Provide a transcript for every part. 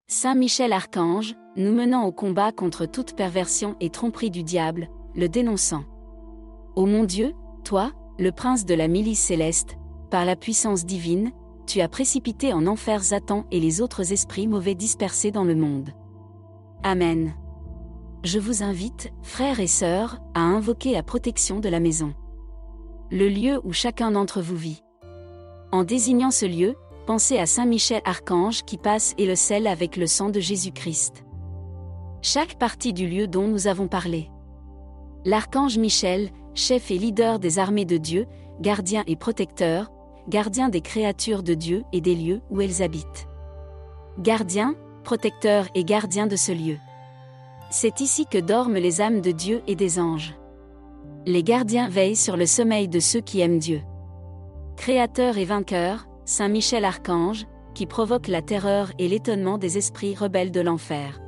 Saint Michel Archange, nous menant au combat contre toute perversion et tromperie du diable, le dénonçant. Ô mon Dieu, toi, le prince de la milice céleste, par la puissance divine, tu as précipité en enfer Satan et les autres esprits mauvais dispersés dans le monde. Amen. Je vous invite, frères et sœurs, à invoquer la protection de la maison. Le lieu où chacun d'entre vous vit. En désignant ce lieu, pensez à Saint Michel Archange qui passe et le scelle avec le sang de Jésus-Christ. Chaque partie du lieu dont nous avons parlé. L'archange Michel, chef et leader des armées de Dieu, gardien et protecteur, gardien des créatures de Dieu et des lieux où elles habitent. Gardien, protecteur et gardien de ce lieu. C'est ici que dorment les âmes de Dieu et des anges. Les gardiens veillent sur le sommeil de ceux qui aiment Dieu. Créateur et vainqueur, Saint Michel Archange, qui provoque la terreur et l'étonnement des esprits rebelles de l'enfer.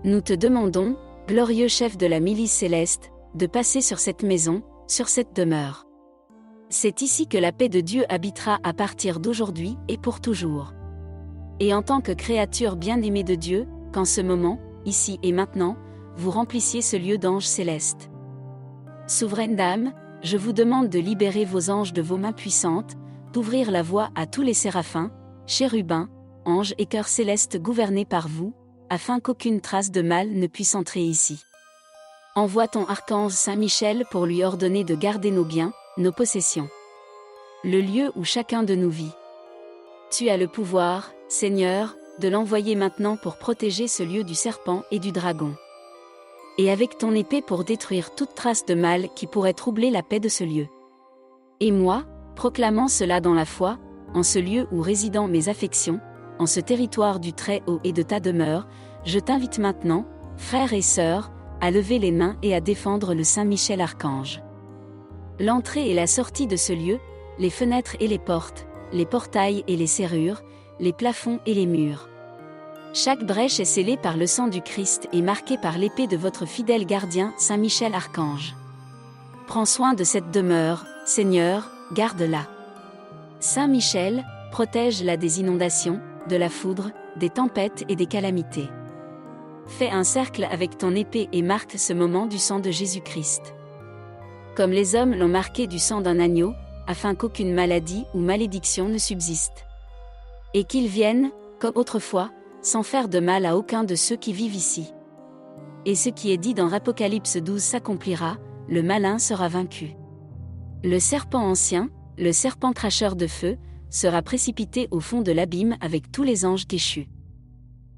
Nous te demandons, glorieux chef de la milice céleste, de passer sur cette maison, sur cette demeure. C'est ici que la paix de Dieu habitera à partir d'aujourd'hui et pour toujours. Et en tant que créature bien-aimée de Dieu, qu'en ce moment, ici et maintenant, vous remplissiez ce lieu d'anges célestes. Souveraine Dame, je vous demande de libérer vos anges de vos mains puissantes, d'ouvrir la voie à tous les séraphins, chérubins, anges et cœurs célestes gouvernés par vous, afin qu'aucune trace de mal ne puisse entrer ici. Envoie ton archange Saint Michel pour lui ordonner de garder nos biens, nos possessions. Le lieu où chacun de nous vit. Tu as le pouvoir, Seigneur, de l'envoyer maintenant pour protéger ce lieu du serpent et du dragon. Et avec ton épée pour détruire toute trace de mal qui pourrait troubler la paix de ce lieu. Et moi, proclamant cela dans la foi, en ce lieu où résident mes affections, en ce territoire du Très-Haut et de ta demeure, je t'invite maintenant, frères et sœurs, à lever les mains et à défendre le Saint Michel Archange. L'entrée et la sortie de ce lieu, les fenêtres et les portes, les portails et les serrures, les plafonds et les murs. Chaque brèche est scellée par le sang du Christ et marquée par l'épée de votre fidèle gardien, Saint Michel Archange. Prends soin de cette demeure, Seigneur, garde-la. Saint Michel, protège-la des inondations, de la foudre, des tempêtes et des calamités. Fais un cercle avec ton épée et marque ce moment du sang de Jésus-Christ. Comme les hommes l'ont marqué du sang d'un agneau, afin qu'aucune maladie ou malédiction ne subsiste. Et qu'ils viennent, comme autrefois, sans faire de mal à aucun de ceux qui vivent ici. Et ce qui est dit dans Apocalypse 12 s'accomplira, le malin sera vaincu. Le serpent ancien, le serpent cracheur de feu, sera précipité au fond de l'abîme avec tous les anges déchus.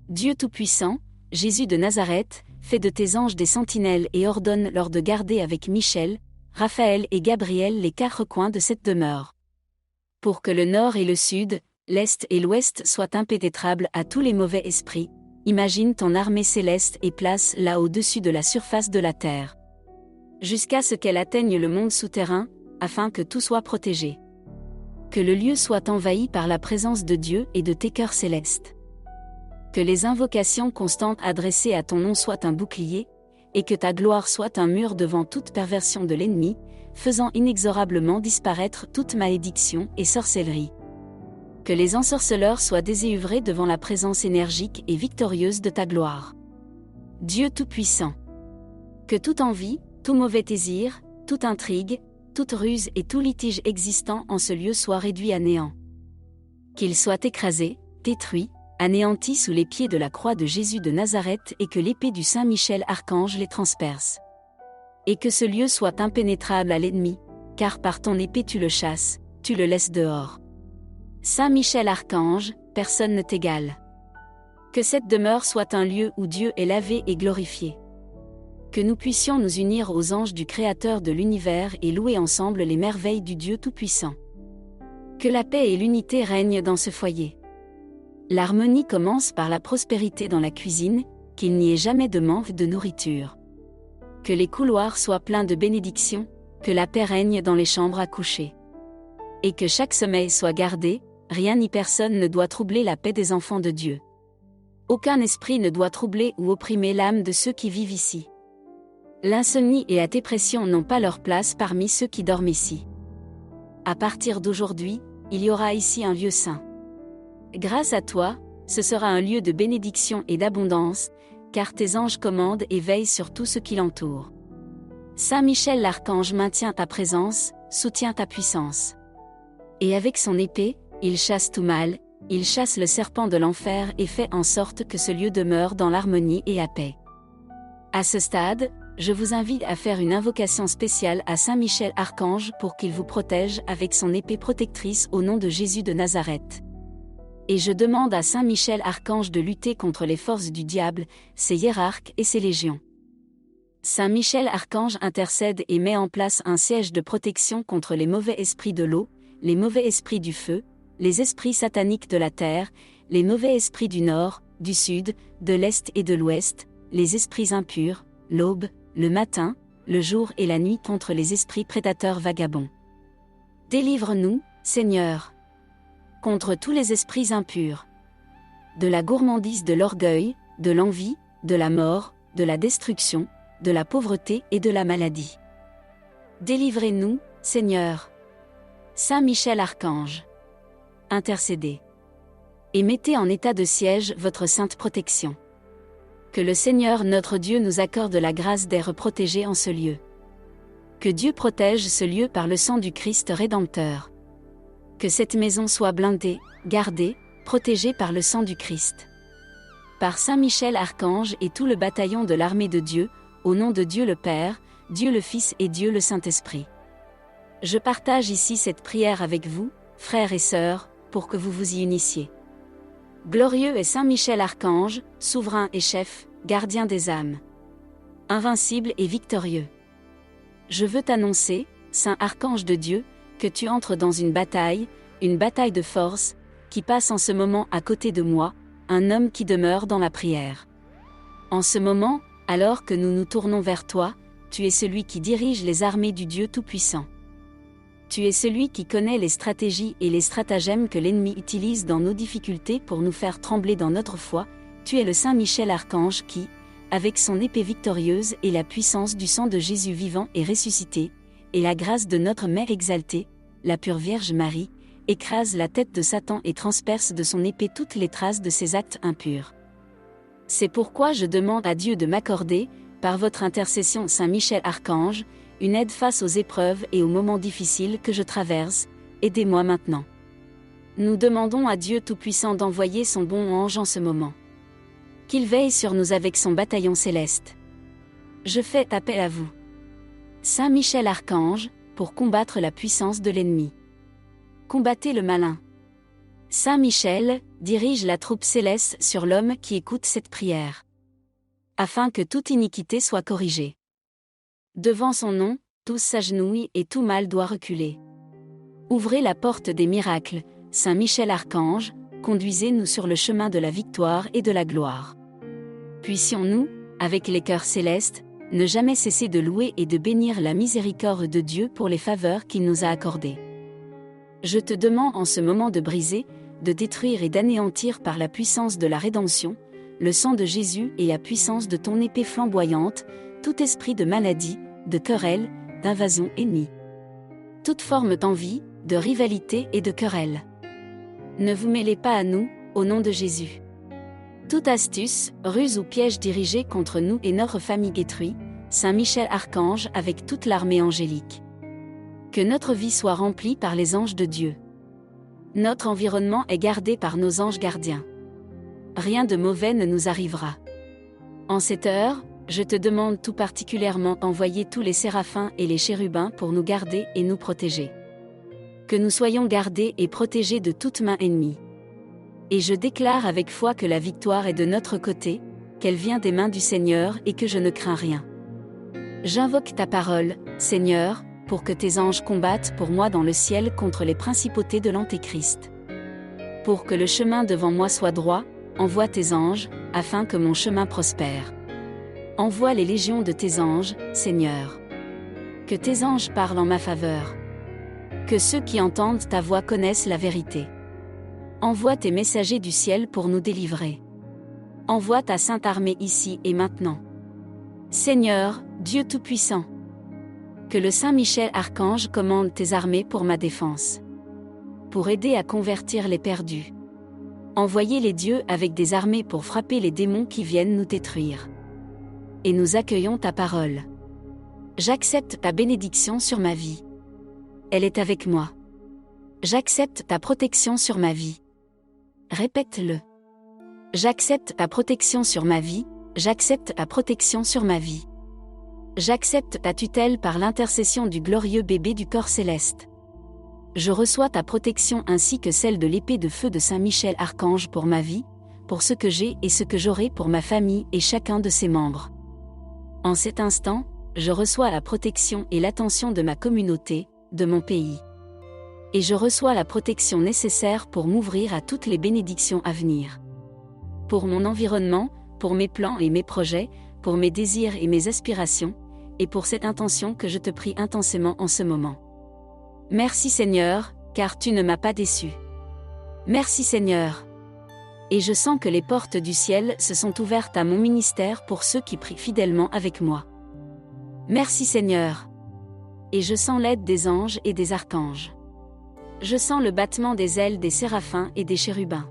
Dieu Tout-Puissant, Jésus de Nazareth, fais de tes anges des sentinelles et ordonne-leur de garder avec Michel, Raphaël et Gabriel les 4 coins de cette demeure. Pour que le nord et le sud, l'est et l'ouest soient impénétrables à tous les mauvais esprits, imagine ton armée céleste et place-la au-dessus de la surface de la terre. Jusqu'à ce qu'elle atteigne le monde souterrain, afin que tout soit protégé. Que le lieu soit envahi par la présence de Dieu et de tes cœurs célestes. Que les invocations constantes adressées à ton nom soient un bouclier, et que ta gloire soit un mur devant toute perversion de l'ennemi, faisant inexorablement disparaître toute malédiction et sorcellerie. Que les ensorceleurs soient déséuvrés devant la présence énergique et victorieuse de ta gloire. Dieu Tout-Puissant. Que toute envie, tout mauvais désir, toute intrigue, toute ruse et tout litige existant en ce lieu soit réduit à néant. Qu'il soit écrasé, détruit, anéanti sous les pieds de la croix de Jésus de Nazareth et que l'épée du Saint Michel Archange les transperce. Et que ce lieu soit impénétrable à l'ennemi, car par ton épée tu le chasses, tu le laisses dehors. Saint Michel Archange, personne ne t'égale. Que cette demeure soit un lieu où Dieu est lavé et glorifié. Que nous puissions nous unir aux anges du Créateur de l'univers et louer ensemble les merveilles du Dieu Tout-Puissant. Que la paix et l'unité règnent dans ce foyer. L'harmonie commence par la prospérité dans la cuisine, qu'il n'y ait jamais de manque de nourriture. Que les couloirs soient pleins de bénédictions, que la paix règne dans les chambres à coucher. Et que chaque sommeil soit gardé, rien ni personne ne doit troubler la paix des enfants de Dieu. Aucun esprit ne doit troubler ou opprimer l'âme de ceux qui vivent ici. L'insomnie et la dépression n'ont pas leur place parmi ceux qui dorment ici. À partir d'aujourd'hui, il y aura ici un lieu saint. Grâce à toi, ce sera un lieu de bénédiction et d'abondance, car tes anges commandent et veillent sur tout ce qui l'entoure. Saint Michel l'archange maintient ta présence, soutient ta puissance. Et avec son épée, il chasse tout mal, il chasse le serpent de l'enfer et fait en sorte que ce lieu demeure dans l'harmonie et la paix. À ce stade, je vous invite à faire une invocation spéciale à Saint Michel Archange pour qu'il vous protège avec son épée protectrice au nom de Jésus de Nazareth. Et je demande à Saint Michel Archange de lutter contre les forces du diable, ses hiérarques et ses légions. Saint Michel Archange intercède et met en place un siège de protection contre les mauvais esprits de l'eau, les mauvais esprits du feu, les esprits sataniques de la terre, les mauvais esprits du nord, du sud, de l'est et de l'ouest, les esprits impurs, l'aube, le matin, le jour et la nuit contre les esprits prédateurs vagabonds. Délivre-nous, Seigneur, contre tous les esprits impurs, de la gourmandise de l'orgueil, de l'envie, de la mort, de la destruction, de la pauvreté et de la maladie. Délivrez-nous, Seigneur. Saint Michel Archange, intercédez. Et mettez en état de siège votre sainte protection. Que le Seigneur notre Dieu nous accorde la grâce d'être protégés en ce lieu. Que Dieu protège ce lieu par le sang du Christ Rédempteur. Que cette maison soit blindée, gardée, protégée par le sang du Christ. Par Saint Michel Archange et tout le bataillon de l'armée de Dieu, au nom de Dieu le Père, Dieu le Fils et Dieu le Saint-Esprit. Je partage ici cette prière avec vous, frères et sœurs, pour que vous vous y unissiez. Glorieux est Saint Michel Archange, souverain et chef, gardien des âmes. Invincible et victorieux. Je veux t'annoncer, Saint Archange de Dieu, que tu entres dans une bataille de force, qui passe en ce moment à côté de moi, un homme qui demeure dans la prière. En ce moment, alors que nous nous tournons vers toi, tu es celui qui dirige les armées du Dieu Tout-Puissant. Tu es celui qui connaît les stratégies et les stratagèmes que l'ennemi utilise dans nos difficultés pour nous faire trembler dans notre foi. Tu es le Saint Michel Archange qui, avec son épée victorieuse et la puissance du sang de Jésus vivant et ressuscité, et la grâce de notre Mère exaltée, la pure Vierge Marie, écrase la tête de Satan et transperce de son épée toutes les traces de ses actes impurs. C'est pourquoi je demande à Dieu de m'accorder, par votre intercession Saint Michel Archange, une aide face aux épreuves et aux moments difficiles que je traverse. Aidez-moi maintenant. Nous demandons à Dieu Tout-Puissant d'envoyer son bon ange en ce moment. Qu'il veille sur nous avec son bataillon céleste. Je fais appel à vous, Saint Michel Archange, pour combattre la puissance de l'ennemi. Combattez le malin. Saint Michel dirige la troupe céleste sur l'homme qui écoute cette prière, afin que toute iniquité soit corrigée. Devant son nom, tous s'agenouillent et tout mal doit reculer. Ouvrez la porte des miracles, Saint Michel Archange, conduisez-nous sur le chemin de la victoire et de la gloire. Puissions-nous, avec les cœurs célestes, ne jamais cesser de louer et de bénir la miséricorde de Dieu pour les faveurs qu'il nous a accordées. Je te demande en ce moment de briser, de détruire et d'anéantir par la puissance de la rédemption, le sang de Jésus et la puissance de ton épée flamboyante, tout esprit de maladie, de querelle, d'invasion ennemie. Toute forme d'envie, de rivalité et de querelle. Ne vous mêlez pas à nous, au nom de Jésus. Toute astuce, ruse ou piège dirigé contre nous et notre famille détruit, Saint Michel Archange avec toute l'armée angélique. Que notre vie soit remplie par les anges de Dieu. Notre environnement est gardé par nos anges gardiens. Rien de mauvais ne nous arrivera. En cette heure, je te demande tout particulièrement d'envoyer tous les séraphins et les chérubins pour nous garder et nous protéger. Que nous soyons gardés et protégés de toute main ennemie. Et je déclare avec foi que la victoire est de notre côté, qu'elle vient des mains du Seigneur et que je ne crains rien. J'invoque ta parole, Seigneur, pour que tes anges combattent pour moi dans le ciel contre les principautés de l'Antéchrist. Pour que le chemin devant moi soit droit, envoie tes anges, afin que mon chemin prospère. Envoie les légions de tes anges, Seigneur. Que tes anges parlent en ma faveur. Que ceux qui entendent ta voix connaissent la vérité. Envoie tes messagers du ciel pour nous délivrer. Envoie ta sainte armée ici et maintenant. Seigneur, Dieu Tout-Puissant. Que le Saint Michel Archange commande tes armées pour ma défense. Pour aider à convertir les perdus. Envoyez les dieux avec des armées pour frapper les démons qui viennent nous détruire. Et nous accueillons ta parole. J'accepte ta bénédiction sur ma vie. Elle est avec moi. J'accepte ta protection sur ma vie. Répète-le. J'accepte ta protection sur ma vie, j'accepte ta protection sur ma vie. J'accepte ta tutelle par l'intercession du glorieux bébé du corps céleste. Je reçois ta protection ainsi que celle de l'épée de feu de Saint Michel Archange pour ma vie, pour ce que j'ai et ce que j'aurai pour ma famille et chacun de ses membres. En cet instant, je reçois la protection et l'attention de ma communauté, de mon pays. Et je reçois la protection nécessaire pour m'ouvrir à toutes les bénédictions à venir. Pour mon environnement, pour mes plans et mes projets, pour mes désirs et mes aspirations, et pour cette intention que je te prie intensément en ce moment. Merci Seigneur, car tu ne m'as pas déçu. Merci Seigneur. Et je sens que les portes du ciel se sont ouvertes à mon ministère pour ceux qui prient fidèlement avec moi. Merci Seigneur. Et je sens l'aide des anges et des archanges. Je sens le battement des ailes des séraphins et des chérubins.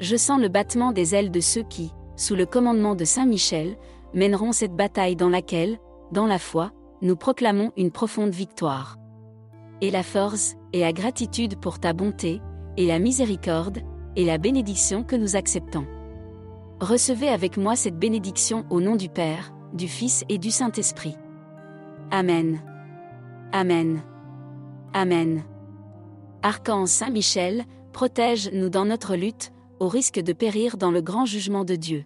Je sens le battement des ailes de ceux qui, sous le commandement de Saint Michel, mèneront cette bataille dans laquelle, dans la foi, nous proclamons une profonde victoire. Et la force, et la gratitude pour ta bonté, et la miséricorde, et la bénédiction que nous acceptons. Recevez avec moi cette bénédiction au nom du Père, du Fils et du Saint-Esprit. Amen. Amen. Amen. Archange Saint Michel, protège-nous dans notre lutte, au risque de périr dans le grand jugement de Dieu.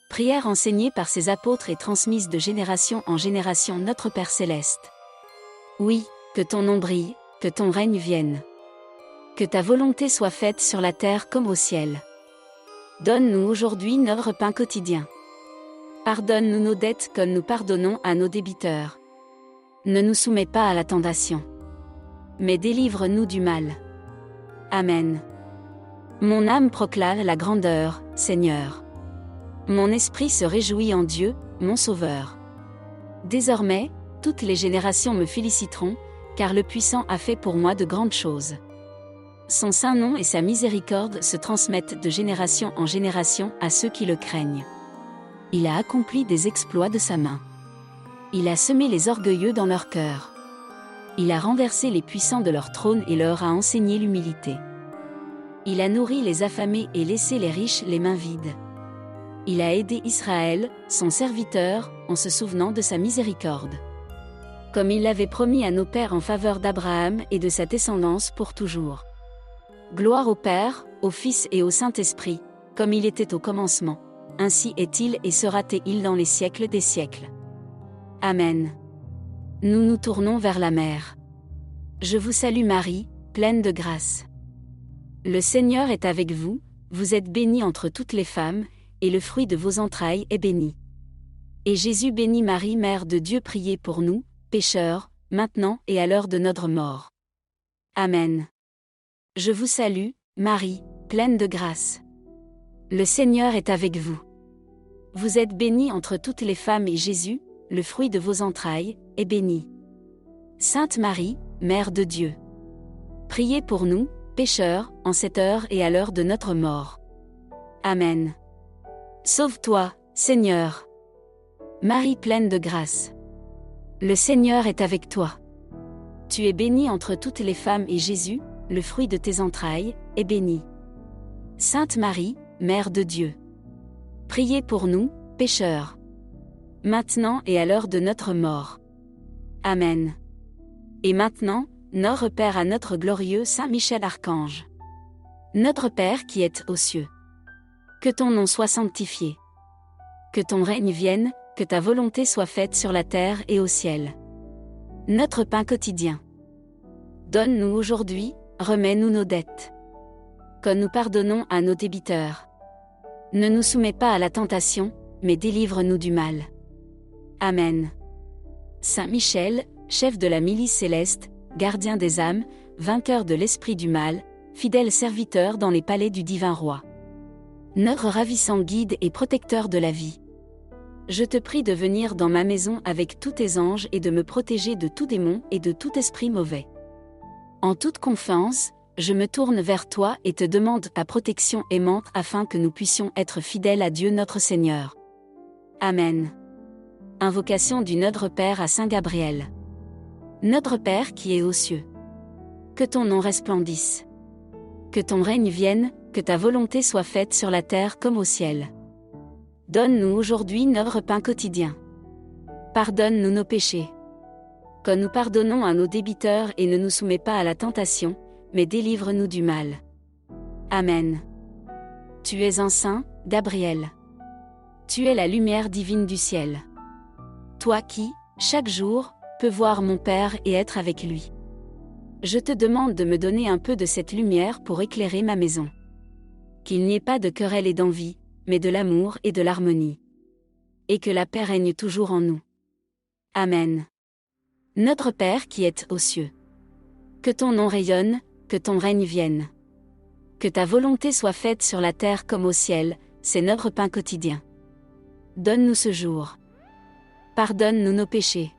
Prière enseignée par ses apôtres et transmise de génération en génération notre Père Céleste. Oui, que ton nom brille, que ton règne vienne. Que ta volonté soit faite sur la terre comme au ciel. Donne-nous aujourd'hui notre pain quotidien. Pardonne-nous nos dettes comme nous pardonnons à nos débiteurs. Ne nous soumets pas à la tentation. Mais délivre-nous du mal. Amen. Mon âme proclame la grandeur, Seigneur. Mon esprit se réjouit en Dieu, mon Sauveur. Désormais, toutes les générations me féliciteront, car le Puissant a fait pour moi de grandes choses. Son saint nom et sa miséricorde se transmettent de génération en génération à ceux qui le craignent. Il a accompli des exploits de sa main. Il a semé les orgueilleux dans leur cœur. Il a renversé les puissants de leur trône et leur a enseigné l'humilité. Il a nourri les affamés et laissé les riches les mains vides. Il a aidé Israël, son serviteur, en se souvenant de sa miséricorde. Comme il l'avait promis à nos pères en faveur d'Abraham et de sa descendance pour toujours. Gloire au Père, au Fils et au Saint-Esprit, comme il était au commencement. Ainsi est-il et sera-t-il dans les siècles des siècles. Amen. Nous nous tournons vers la mer. Je vous salue Marie, pleine de grâce. Le Seigneur est avec vous, vous êtes bénie entre toutes les femmes, et le fruit de vos entrailles est béni. Et Jésus bénit Marie, Mère de Dieu, priez pour nous, pécheurs, maintenant et à l'heure de notre mort. Amen. Je vous salue, Marie, pleine de grâce. Le Seigneur est avec vous. Vous êtes bénie entre toutes les femmes et Jésus, le fruit de vos entrailles, est béni. Sainte Marie, Mère de Dieu. Priez pour nous, pécheurs, en cette heure et à l'heure de notre mort. Amen. Sauve-toi, Seigneur. Marie pleine de grâce. Le Seigneur est avec toi. Tu es bénie entre toutes les femmes et Jésus, le fruit de tes entrailles, est béni. Sainte Marie, Mère de Dieu. Priez pour nous, pécheurs. Maintenant et à l'heure de notre mort. Amen. Et maintenant, notre Père à notre glorieux Saint Michel Archange. Notre Père qui es aux cieux. Que ton nom soit sanctifié. Que ton règne vienne, que ta volonté soit faite sur la terre et au ciel. Notre pain quotidien. Donne-nous aujourd'hui, remets-nous nos dettes. Comme nous pardonnons à nos débiteurs. Ne nous soumets pas à la tentation, mais délivre-nous du mal. Amen. Saint Michel, chef de la milice céleste, gardien des âmes, vainqueur de l'esprit du mal, fidèle serviteur dans les palais du divin roi. Notre ravissant guide et protecteur de la vie. Je te prie de venir dans ma maison avec tous tes anges et de me protéger de tout démon et de tout esprit mauvais. En toute confiance, je me tourne vers toi et te demande ta protection aimante afin que nous puissions être fidèles à Dieu notre Seigneur. Amen. Invocation du Notre Père à Saint Gabriel. Notre Père qui es aux cieux. Que ton nom resplendisse. Que ton règne vienne, que ta volonté soit faite sur la terre comme au ciel. Donne-nous aujourd'hui notre pain quotidien. Pardonne-nous nos péchés, comme nous pardonnons à nos débiteurs, et ne nous soumets pas à la tentation, mais délivre-nous du mal. Amen. Tu es un saint, Gabriel. Tu es la lumière divine du ciel. Toi qui, chaque jour, peux voir mon Père et être avec lui. Je te demande de me donner un peu de cette lumière pour éclairer ma maison. Qu'il n'y ait pas de querelle et d'envie, mais de l'amour et de l'harmonie. Et que la paix règne toujours en nous. Amen. Notre Père qui es aux cieux. Que ton nom rayonne, que ton règne vienne. Que ta volonté soit faite sur la terre comme au ciel, c'est notre pain quotidien. Donne-nous ce jour. Pardonne-nous nos péchés,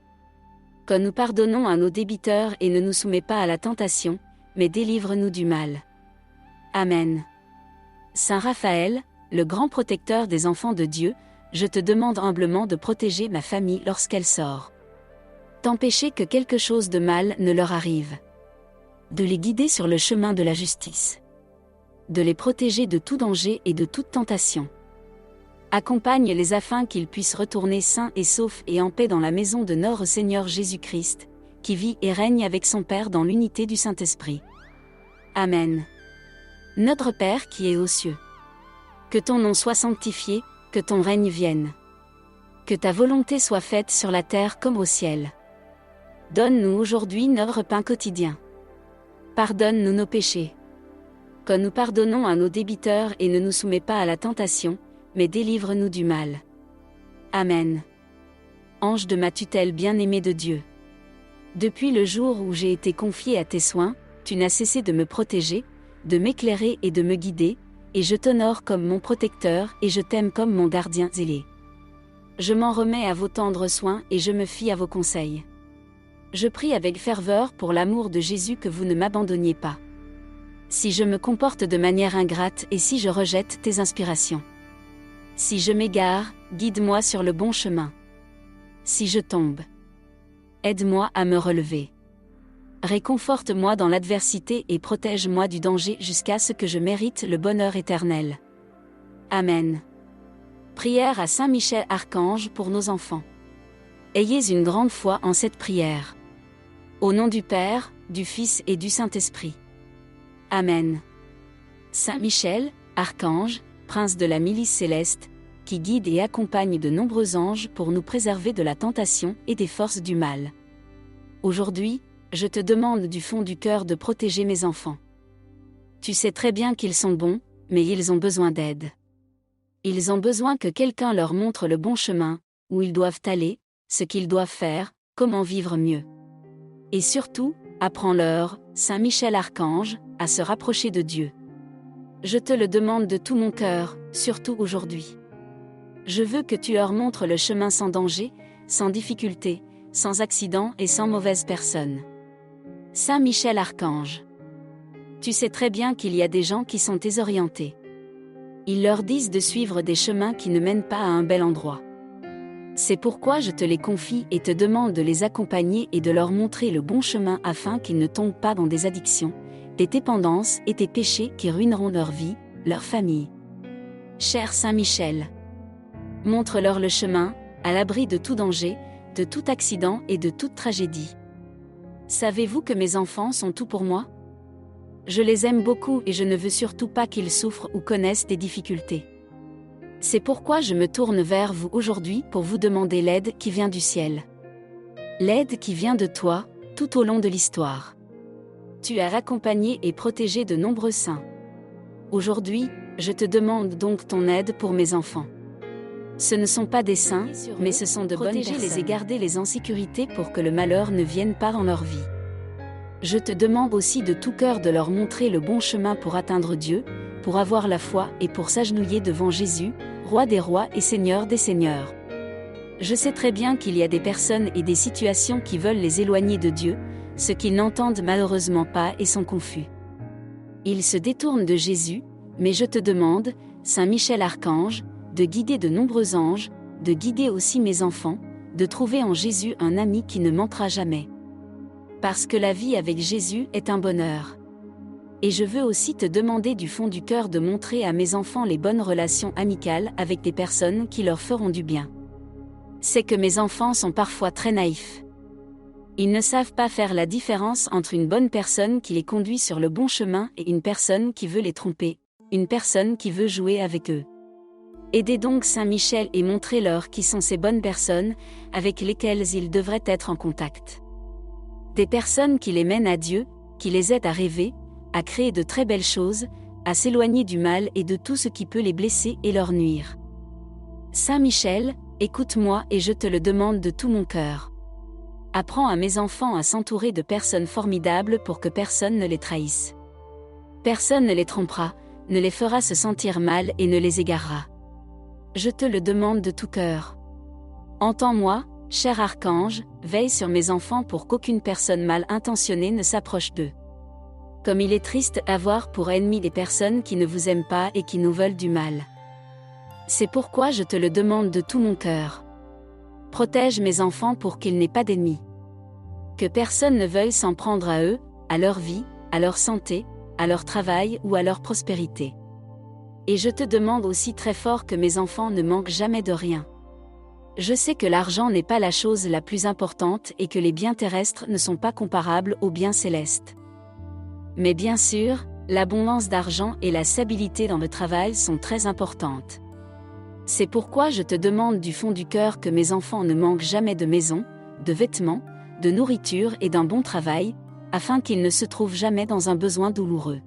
comme nous pardonnons à nos débiteurs, et ne nous soumets pas à la tentation, mais délivre-nous du mal. Amen. Saint Raphaël, le grand protecteur des enfants de Dieu, je te demande humblement de protéger ma famille lorsqu'elle sort. D'empêcher que quelque chose de mal ne leur arrive. De les guider sur le chemin de la justice. De les protéger de tout danger et de toute tentation. Accompagne-les afin qu'ils puissent retourner sains et saufs et en paix dans la maison de notre Seigneur Jésus-Christ, qui vit et règne avec son Père dans l'unité du Saint-Esprit. Amen. Notre Père qui es aux cieux. Que ton nom soit sanctifié, que ton règne vienne. Que ta volonté soit faite sur la terre comme au ciel. Donne-nous aujourd'hui notre pain quotidien. Pardonne-nous nos péchés, comme nous pardonnons à nos débiteurs, et ne nous soumets pas à la tentation, mais délivre-nous du mal. Amen. Ange de ma tutelle bien-aimé de Dieu. Depuis le jour où j'ai été confié à tes soins, tu n'as cessé de me protéger, de m'éclairer et de me guider, et je t'honore comme mon protecteur et je t'aime comme mon gardien zélé. Je m'en remets à vos tendres soins et je me fie à vos conseils. Je prie avec ferveur pour l'amour de Jésus que vous ne m'abandonniez pas. Si je me comporte de manière ingrate et si je rejette tes inspirations. Si je m'égare, guide-moi sur le bon chemin. Si je tombe, aide-moi à me relever. Réconforte-moi dans l'adversité et protège-moi du danger jusqu'à ce que je mérite le bonheur éternel. Amen. Prière à Saint Michel Archange pour nos enfants. Ayez une grande foi en cette prière. Au nom du Père, du Fils et du Saint-Esprit. Amen. Saint Michel, Archange, Prince de la milice céleste, qui guide et accompagne de nombreux anges pour nous préserver de la tentation et des forces du mal. Aujourd'hui, je te demande du fond du cœur de protéger mes enfants. Tu sais très bien qu'ils sont bons, mais ils ont besoin d'aide. Ils ont besoin que quelqu'un leur montre le bon chemin, où ils doivent aller, ce qu'ils doivent faire, comment vivre mieux. Et surtout, apprends-leur, Saint Michel Archange, à se rapprocher de Dieu. Je te le demande de tout mon cœur, surtout aujourd'hui. Je veux que tu leur montres le chemin sans danger, sans difficulté, sans accident et sans mauvaise personne. Saint Michel Archange. Tu sais très bien qu'il y a des gens qui sont désorientés. Ils leur disent de suivre des chemins qui ne mènent pas à un bel endroit. C'est pourquoi je te les confie et te demande de les accompagner et de leur montrer le bon chemin afin qu'ils ne tombent pas dans des addictions, des dépendances et des péchés qui ruineront leur vie, leur famille. Cher Saint Michel, montre-leur le chemin, à l'abri de tout danger, de tout accident et de toute tragédie. Savez-vous que mes enfants sont tout pour moi ? Je les aime beaucoup et je ne veux surtout pas qu'ils souffrent ou connaissent des difficultés. C'est pourquoi je me tourne vers vous aujourd'hui pour vous demander l'aide qui vient du ciel. L'aide qui vient de toi, tout au long de l'histoire. Tu as accompagné et protégé de nombreux saints. Aujourd'hui, je te demande donc ton aide pour mes enfants. Ce ne sont pas des saints, mais ce sont de bonnes personnes. Protégez-les et gardez-les en sécurité pour que le malheur ne vienne pas dans leur vie. Je te demande aussi de tout cœur de leur montrer le bon chemin pour atteindre Dieu, pour avoir la foi et pour s'agenouiller devant Jésus, Roi des rois et Seigneur des seigneurs. Je sais très bien qu'il y a des personnes et des situations qui veulent les éloigner de Dieu, ce qu'ils n'entendent malheureusement pas et sont confus. Ils se détournent de Jésus, mais je te demande, Saint Michel Archange, de guider de nombreux anges, de guider aussi mes enfants, de trouver en Jésus un ami qui ne manquera jamais. Parce que la vie avec Jésus est un bonheur. Et je veux aussi te demander du fond du cœur de montrer à mes enfants les bonnes relations amicales avec des personnes qui leur feront du bien. C'est que mes enfants sont parfois très naïfs. Ils ne savent pas faire la différence entre une bonne personne qui les conduit sur le bon chemin et une personne qui veut les tromper, une personne qui veut jouer avec eux. Aidez donc Saint Michel et montrez-leur qui sont ces bonnes personnes avec lesquelles ils devraient être en contact. Des personnes qui les mènent à Dieu, qui les aident à rêver, à créer de très belles choses, à s'éloigner du mal et de tout ce qui peut les blesser et leur nuire. Saint Michel, écoute-moi et je te le demande de tout mon cœur. Apprends à mes enfants à s'entourer de personnes formidables pour que personne ne les trahisse. Personne ne les trompera, ne les fera se sentir mal et ne les égarera. Je te le demande de tout cœur. Entends-moi, cher archange, veille sur mes enfants pour qu'aucune personne mal intentionnée ne s'approche d'eux. Comme il est triste d'avoir pour ennemis des personnes qui ne vous aiment pas et qui nous veulent du mal. C'est pourquoi je te le demande de tout mon cœur. Protège mes enfants pour qu'ils n'aient pas d'ennemis. Que personne ne veuille s'en prendre à eux, à leur vie, à leur santé, à leur travail ou à leur prospérité. Et je te demande aussi très fort que mes enfants ne manquent jamais de rien. Je sais que l'argent n'est pas la chose la plus importante et que les biens terrestres ne sont pas comparables aux biens célestes. Mais bien sûr, l'abondance d'argent et la stabilité dans le travail sont très importantes. C'est pourquoi je te demande du fond du cœur que mes enfants ne manquent jamais de maison, de vêtements, de nourriture et d'un bon travail, afin qu'ils ne se trouvent jamais dans un besoin douloureux.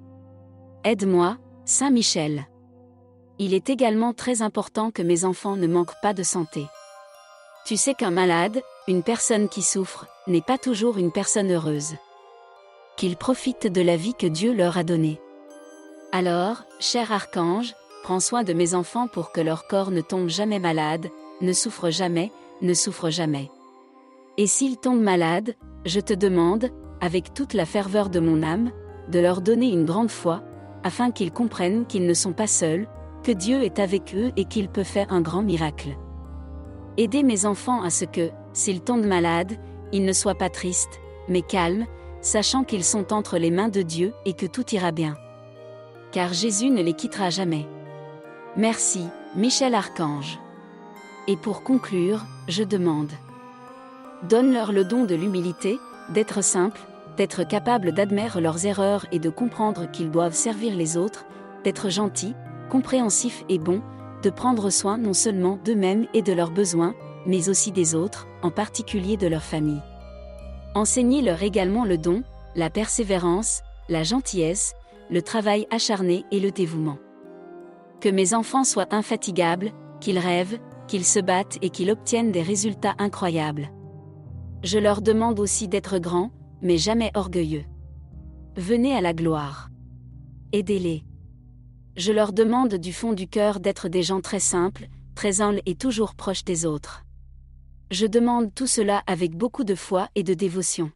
Aide-moi, Saint Michel. Il est également très important que mes enfants ne manquent pas de santé. Tu sais qu'un malade, une personne qui souffre, n'est pas toujours une personne heureuse. Qu'ils profitent de la vie que Dieu leur a donnée. Alors, cher archange, prends soin de mes enfants pour que leur corps ne tombe jamais malade, ne souffre jamais, ne souffre jamais. Et s'ils tombent malades, je te demande, avec toute la ferveur de mon âme, de leur donner une grande foi, afin qu'ils comprennent qu'ils ne sont pas seuls, que Dieu est avec eux et qu'il peut faire un grand miracle. Aidez mes enfants à ce que, s'ils tombent malades, ils ne soient pas tristes, mais calmes, sachant qu'ils sont entre les mains de Dieu et que tout ira bien. Car Jésus ne les quittera jamais. Merci, Michel Archange. Et pour conclure, je demande. Donne-leur le don de l'humilité, d'être simple, d'être capable d'admettre leurs erreurs et de comprendre qu'ils doivent servir les autres, d'être gentils, compréhensifs et bons, de prendre soin non seulement d'eux-mêmes et de leurs besoins, mais aussi des autres, en particulier de leur famille. Enseignez-leur également le don, la persévérance, la gentillesse, le travail acharné et le dévouement. Que mes enfants soient infatigables, qu'ils rêvent, qu'ils se battent et qu'ils obtiennent des résultats incroyables. Je leur demande aussi d'être grands, mais jamais orgueilleux. Venez à la gloire. Aidez-les. Je leur demande du fond du cœur d'être des gens très simples, très humbles et toujours proches des autres. Je demande tout cela avec beaucoup de foi et de dévotion.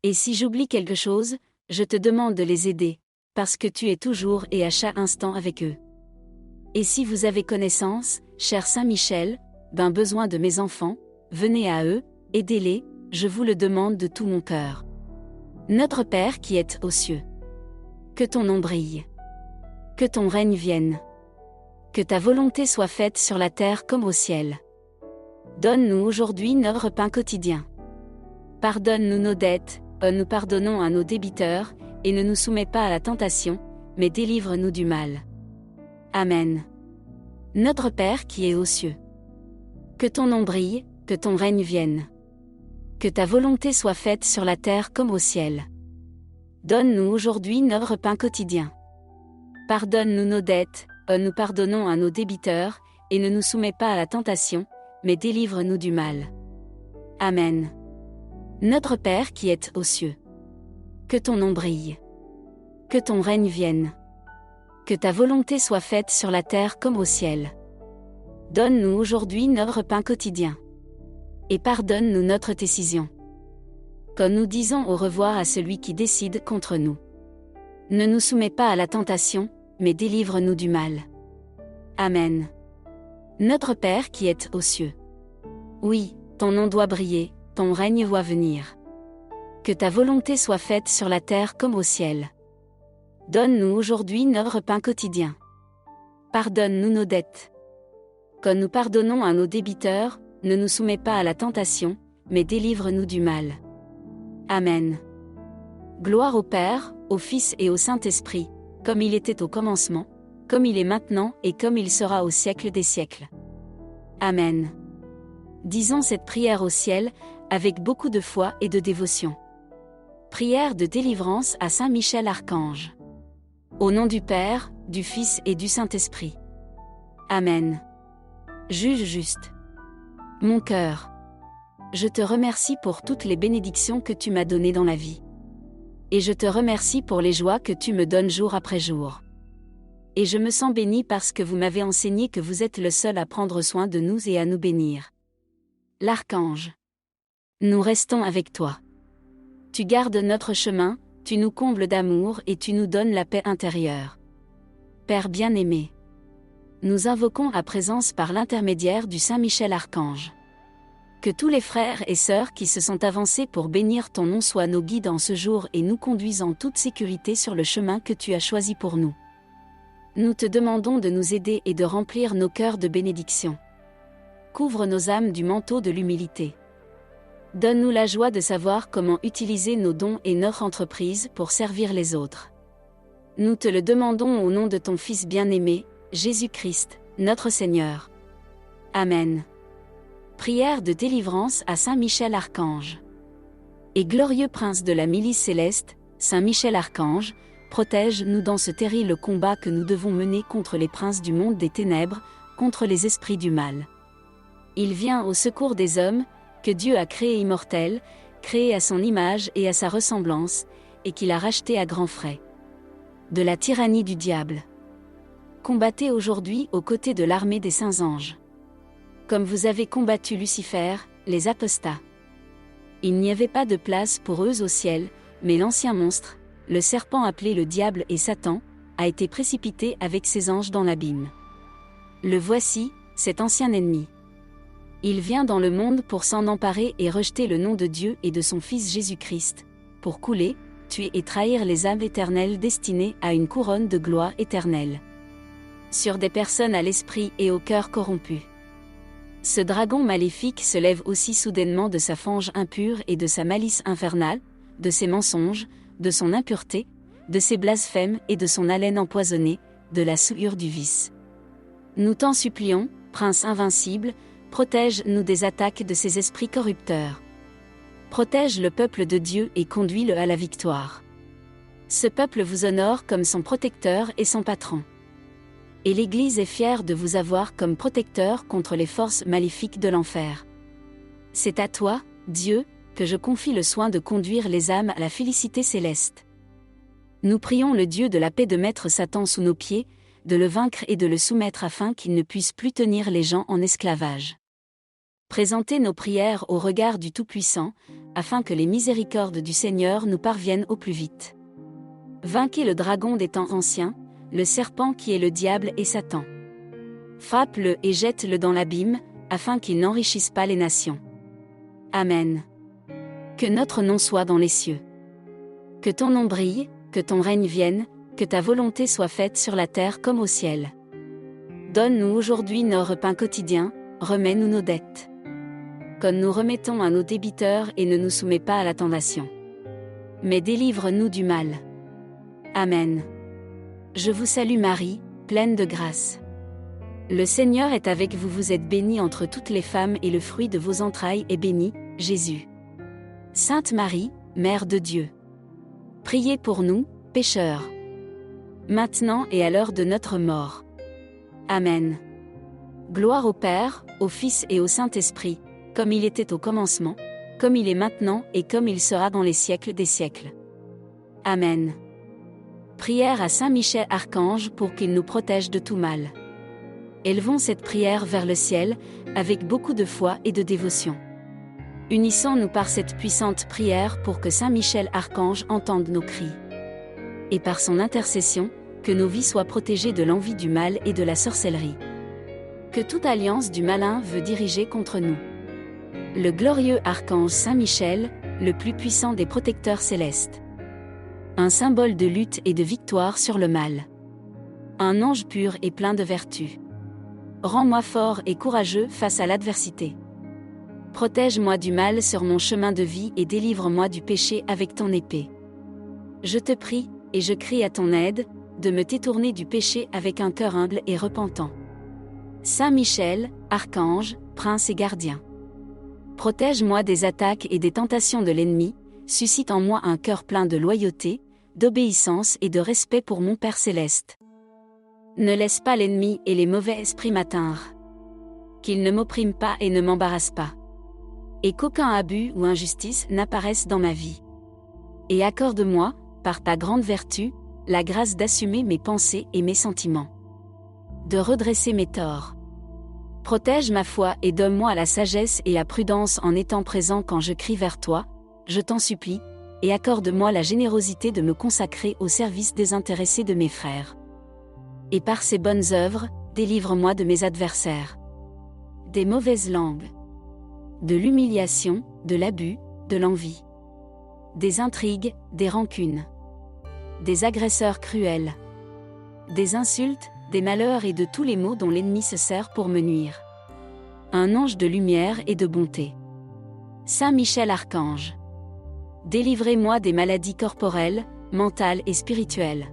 Et si j'oublie quelque chose, je te demande de les aider, parce que tu es toujours et à chaque instant avec eux. Et si vous avez connaissance, cher Saint Michel, d'un besoin de mes enfants, venez à eux, aidez-les, je vous le demande de tout mon cœur. Notre Père qui es aux cieux. Que ton nom brille. Que ton règne vienne. Que ta volonté soit faite sur la terre comme au ciel. Donne-nous aujourd'hui notre pain quotidien. Pardonne-nous nos dettes, nous pardonnons à nos débiteurs, et ne nous soumets pas à la tentation, mais délivre-nous du mal. Amen. Notre Père qui es aux cieux. Que ton nom brille, que ton règne vienne. Que ta volonté soit faite sur la terre comme au ciel. Donne-nous aujourd'hui notre pain quotidien. Pardonne-nous nos dettes, nous pardonnons à nos débiteurs, et ne nous soumets pas à la tentation, mais délivre-nous du mal. Amen. Notre Père qui es aux cieux. Que ton nom brille. Que ton règne vienne. Que ta volonté soit faite sur la terre comme au ciel. Donne-nous aujourd'hui notre pain quotidien. Et pardonne-nous notre décision. Comme nous disons au revoir à celui qui décide contre nous. Ne nous soumets pas à la tentation, mais délivre-nous du mal. Amen. Notre Père qui es aux cieux. Oui, ton nom doit briller, ton règne doit venir. Que ta volonté soit faite sur la terre comme au ciel. Donne-nous aujourd'hui notre pain quotidien. Pardonne-nous nos dettes. Comme nous pardonnons à nos débiteurs, ne nous soumets pas à la tentation, mais délivre-nous du mal. Amen. Gloire au Père, au Fils et au Saint-Esprit, comme il était au commencement, comme il est maintenant et comme il sera au siècle des siècles. Amen. Disons cette prière au ciel, avec beaucoup de foi et de dévotion. Prière de délivrance à Saint Michel Archange. Au nom du Père, du Fils et du Saint-Esprit. Amen. Juge juste. Mon cœur. Je te remercie pour toutes les bénédictions que tu m'as données dans la vie. Et je te remercie pour les joies que tu me donnes jour après jour. Et je me sens béni parce que vous m'avez enseigné que vous êtes le seul à prendre soin de nous et à nous bénir. L'Archange. Nous restons avec toi. Tu gardes notre chemin, tu nous combles d'amour et tu nous donnes la paix intérieure. Père bien-aimé. Nous invoquons à présence par l'intermédiaire du Saint Michel Archange. Que tous les frères et sœurs qui se sont avancés pour bénir ton nom soient nos guides en ce jour et nous conduisent en toute sécurité sur le chemin que tu as choisi pour nous. Nous te demandons de nous aider et de remplir nos cœurs de bénédictions. Couvre nos âmes du manteau de l'humilité. Donne-nous la joie de savoir comment utiliser nos dons et notre entreprise pour servir les autres. Nous te le demandons au nom de ton Fils bien-aimé, Jésus-Christ, notre Seigneur. Amen. Prière de délivrance à Saint Michel Archange. Et glorieux prince de la milice céleste, Saint Michel Archange, protège-nous dans ce terrible combat que nous devons mener contre les princes du monde des ténèbres, contre les esprits du mal. Il vient au secours des hommes, que Dieu a créés immortels, créés à son image et à sa ressemblance, et qu'il a rachetés à grands frais. De la tyrannie du diable. Combattez aujourd'hui aux côtés de l'armée des saints anges. Comme vous avez combattu Lucifer, les apostats. Il n'y avait pas de place pour eux au ciel, mais l'ancien monstre, le serpent appelé le diable et Satan, a été précipité avec ses anges dans l'abîme. Le voici, cet ancien ennemi. Il vient dans le monde pour s'en emparer et rejeter le nom de Dieu et de son Fils Jésus-Christ, pour couler, tuer et trahir les âmes éternelles destinées à une couronne de gloire éternelle. Sur des personnes à l'esprit et au cœur corrompu. Ce dragon maléfique se lève aussi soudainement de sa fange impure et de sa malice infernale, de ses mensonges, de son impureté, de ses blasphèmes et de son haleine empoisonnée, de la souillure du vice. Nous t'en supplions, Prince invincible, protège-nous des attaques de ces esprits corrupteurs. Protège le peuple de Dieu et conduis-le à la victoire. Ce peuple vous honore comme son protecteur et son patron. Et l'Église est fière de vous avoir comme protecteur contre les forces maléfiques de l'enfer. C'est à toi, Dieu, que je confie le soin de conduire les âmes à la félicité céleste. Nous prions le Dieu de la paix de mettre Satan sous nos pieds, de le vaincre et de le soumettre afin qu'il ne puisse plus tenir les gens en esclavage. Présentez nos prières au regard du Tout-Puissant, afin que les miséricordes du Seigneur nous parviennent au plus vite. Vainquez le dragon des temps anciens, le serpent qui est le diable et Satan. Frappe-le et jette-le dans l'abîme, afin qu'il n'enrichisse pas les nations. Amen. Que notre nom soit dans les cieux. Que ton nom brille, que ton règne vienne, que ta volonté soit faite sur la terre comme au ciel. Donne-nous aujourd'hui notre pain quotidien, remets-nous nos dettes. Comme nous remettons à nos débiteurs et ne nous soumets pas à la tentation. Mais délivre-nous du mal. Amen. Je vous salue Marie, pleine de grâce. Le Seigneur est avec vous, vous êtes bénie entre toutes les femmes et le fruit de vos entrailles est béni, Jésus. Sainte Marie, Mère de Dieu. Priez pour nous, pécheurs. Maintenant et à l'heure de notre mort. Amen. Gloire au Père, au Fils et au Saint-Esprit, comme il était au commencement, comme il est maintenant et comme il sera dans les siècles des siècles. Amen. Prière à Saint Michel Archange pour qu'il nous protège de tout mal. Élevons cette prière vers le ciel, avec beaucoup de foi et de dévotion. Unissons-nous par cette puissante prière pour que Saint Michel Archange entende nos cris. et par son intercession, que nos vies soient protégées de l'envie du mal et de la sorcellerie. Que toute alliance du malin veut diriger contre nous. Le glorieux archange Saint Michel, le plus puissant des protecteurs célestes. Un symbole de lutte et de victoire sur le mal. Un ange pur et plein de vertu. Rends-moi fort et courageux face à l'adversité. Protège-moi du mal sur mon chemin de vie et délivre-moi du péché avec ton épée. Je te prie, et je crie à ton aide, de me détourner du péché avec un cœur humble et repentant. Saint Michel, archange, prince et gardien. Protège-moi des attaques et des tentations de l'ennemi, suscite en moi un cœur plein de loyauté, d'obéissance et de respect pour mon Père céleste. Ne laisse pas l'ennemi et les mauvais esprits m'atteindre. Qu'ils ne m'oppriment pas et ne m'embarrassent pas. Et qu'aucun abus ou injustice n'apparaisse dans ma vie. Et accorde-moi, par ta grande vertu, la grâce d'assumer mes pensées et mes sentiments. De redresser mes torts. Protège ma foi et donne-moi la sagesse et la prudence en étant présent quand je crie vers toi, je t'en supplie, et accorde-moi la générosité de me consacrer au service désintéressé de mes frères. Et par ces bonnes œuvres, délivre-moi de mes adversaires. Des mauvaises langues. De l'humiliation, de l'abus, de l'envie. Des intrigues, des rancunes. Des agresseurs cruels. Des insultes, des malheurs et de tous les maux dont l'ennemi se sert pour me nuire. Un ange de lumière et de bonté. Saint Michel Archange. Délivrez-moi des maladies corporelles, mentales et spirituelles.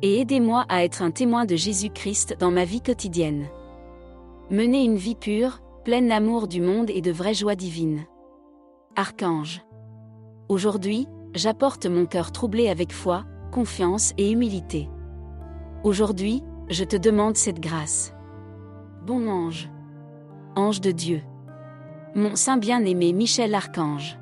Et aidez-moi à être un témoin de Jésus-Christ dans ma vie quotidienne. Menez une vie pure, pleine d'amour du monde et de vraie joie divine. Archange. Aujourd'hui, j'apporte mon cœur troublé avec foi, confiance et humilité. Aujourd'hui, je te demande cette grâce. Bon ange. Ange de Dieu. Mon saint bien-aimé Michel Archange.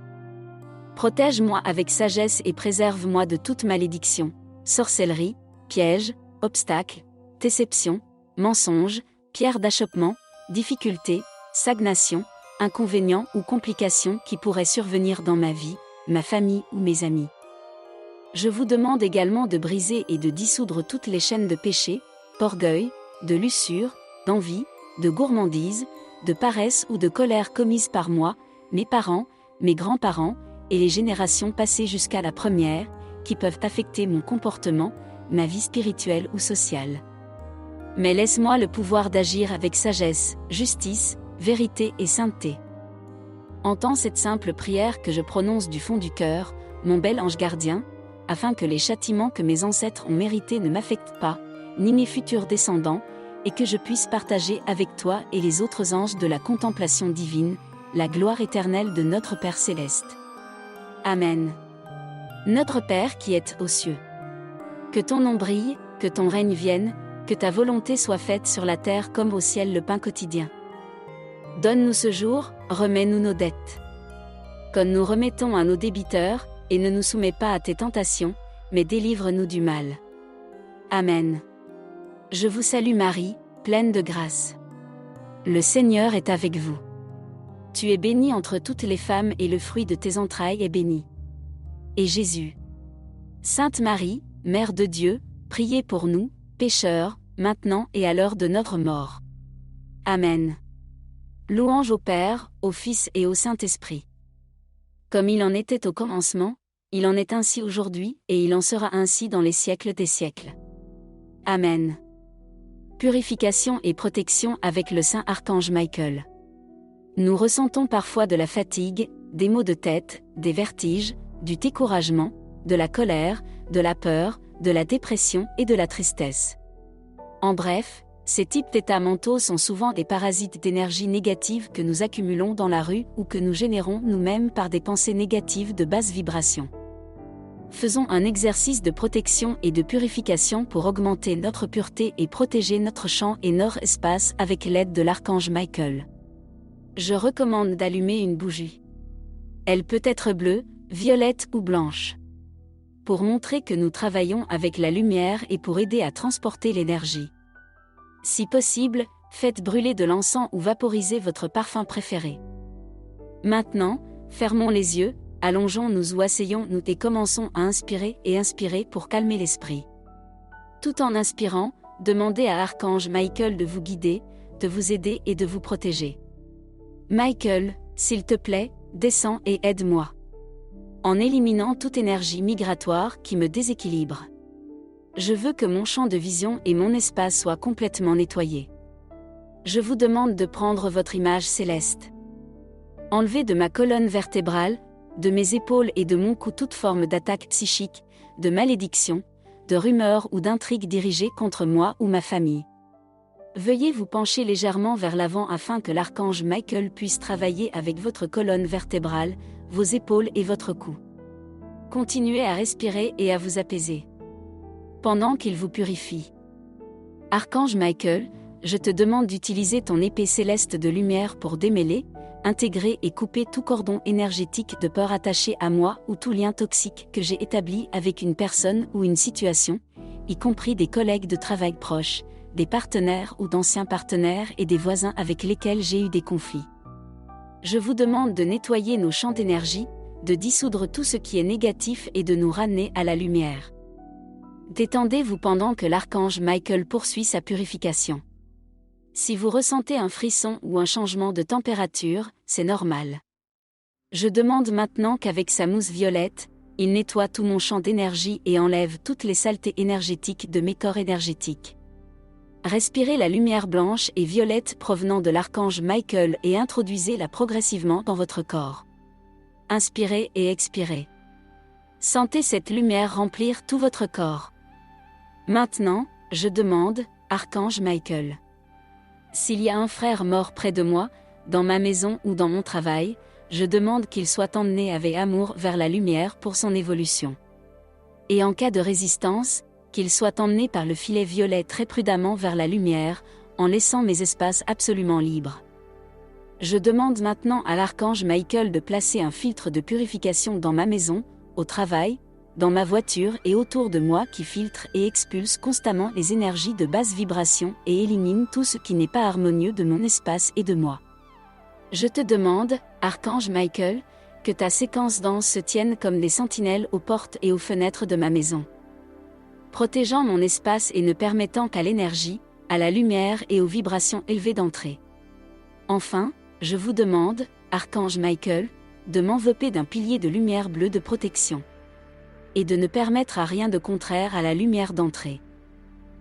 Protège-moi avec sagesse et préserve-moi de toute malédiction, sorcellerie, piège, obstacle, déception, mensonge, pierre d'achoppement, difficulté, stagnation, inconvénients ou complications qui pourraient survenir dans ma vie, ma famille ou mes amis. Je vous demande également de briser et de dissoudre toutes les chaînes de péché, d'orgueil, de luxure, d'envie, de gourmandise, de paresse ou de colère commises par moi, mes parents, mes grands-parents, et les générations passées jusqu'à la première, qui peuvent affecter mon comportement, ma vie spirituelle ou sociale. Mais laisse-moi le pouvoir d'agir avec sagesse, justice, vérité et sainteté. Entends cette simple prière que je prononce du fond du cœur, mon bel ange gardien, afin que les châtiments que mes ancêtres ont mérités ne m'affectent pas, ni mes futurs descendants, et que je puisse partager avec toi et les autres anges de la contemplation divine, la gloire éternelle de notre Père céleste. Amen. Notre Père qui es aux cieux. Que ton nom brille, que ton règne vienne, que ta volonté soit faite sur la terre comme au ciel le pain quotidien. Donne-nous ce jour, remets-nous nos dettes. Comme nous remettons à nos débiteurs, et ne nous soumets pas à tes tentations, mais délivre-nous du mal. Amen. Je vous salue Marie, pleine de grâce. Le Seigneur est avec vous. Tu es bénie entre toutes les femmes et le fruit de tes entrailles est béni. Et Jésus. Sainte Marie, Mère de Dieu, priez pour nous, pécheurs, maintenant et à l'heure de notre mort. Amen. Louange au Père, au Fils et au Saint-Esprit. Comme il en était au commencement, il en est ainsi aujourd'hui et il en sera ainsi dans les siècles des siècles. Amen. Purification et protection avec le Saint Archange Michael. Nous ressentons parfois de la fatigue, des maux de tête, des vertiges, du découragement, de la colère, de la peur, de la dépression et de la tristesse. En bref, ces types d'états mentaux sont souvent des parasites d'énergie négative que nous accumulons dans la rue ou que nous générons nous-mêmes par des pensées négatives de basse vibration. Faisons un exercice de protection et de purification pour augmenter notre pureté et protéger notre champ et notre espace avec l'aide de l'archange Michael. Je recommande d'allumer une bougie. Elle peut être bleue, violette ou blanche. Pour montrer que nous travaillons avec la lumière et pour aider à transporter l'énergie. Si possible, faites brûler de l'encens ou vaporisez votre parfum préféré. Maintenant, fermons les yeux, allongeons-nous ou asseyons-nous et commençons à inspirer et inspirer pour calmer l'esprit. Tout en inspirant, demandez à Archange Michael de vous guider, de vous aider et de vous protéger. Michael, s'il te plaît, descends et aide-moi. En éliminant toute énergie migratoire qui me déséquilibre. Je veux que mon champ de vision et mon espace soient complètement nettoyés. Je vous demande de prendre votre image céleste. Enlevez de ma colonne vertébrale, de mes épaules et de mon cou toute forme d'attaque psychique, de malédiction, de rumeurs ou d'intrigues dirigées contre moi ou ma famille. Veuillez vous pencher légèrement vers l'avant afin que l'archange Michael puisse travailler avec votre colonne vertébrale, vos épaules et votre cou. Continuez à respirer et à vous apaiser. Pendant qu'il vous purifie. Archange Michael, je te demande d'utiliser ton épée céleste de lumière pour démêler, intégrer et couper tout cordon énergétique de peur attaché à moi ou tout lien toxique que j'ai établi avec une personne ou une situation, y compris des collègues de travail proches, des partenaires ou d'anciens partenaires et des voisins avec lesquels j'ai eu des conflits. Je vous demande de nettoyer nos champs d'énergie, de dissoudre tout ce qui est négatif et de nous ramener à la lumière. Détendez-vous pendant que l'archange Michael poursuit sa purification. Si vous ressentez un frisson ou un changement de température, c'est normal. Je demande maintenant qu'avec sa mousse violette, il nettoie tout mon champ d'énergie et enlève toutes les saletés énergétiques de mes corps énergétiques. Respirez la lumière blanche et violette provenant de l'archange Michael et introduisez-la progressivement dans votre corps. Inspirez et expirez. Sentez cette lumière remplir tout votre corps. Maintenant, je demande, archange Michael. S'il y a un frère mort près de moi, dans ma maison ou dans mon travail, je demande qu'il soit emmené avec amour vers la lumière pour son évolution. Et en cas de résistance, qu'il soit emmené par le filet violet très prudemment vers la lumière, en laissant mes espaces absolument libres. Je demande maintenant à l'archange Michael de placer un filtre de purification dans ma maison, au travail, dans ma voiture et autour de moi qui filtre et expulse constamment les énergies de basse vibration et élimine tout ce qui n'est pas harmonieux de mon espace et de moi. Je te demande, archange Michael, que ta séquence d'anges se tienne comme des sentinelles aux portes et aux fenêtres de ma maison. Protégeant mon espace et ne permettant qu'à l'énergie, à la lumière et aux vibrations élevées d'entrer. Enfin, je vous demande, archange Michael, de m'envelopper d'un pilier de lumière bleue de protection. Et de ne permettre à rien de contraire à la lumière d'entrée.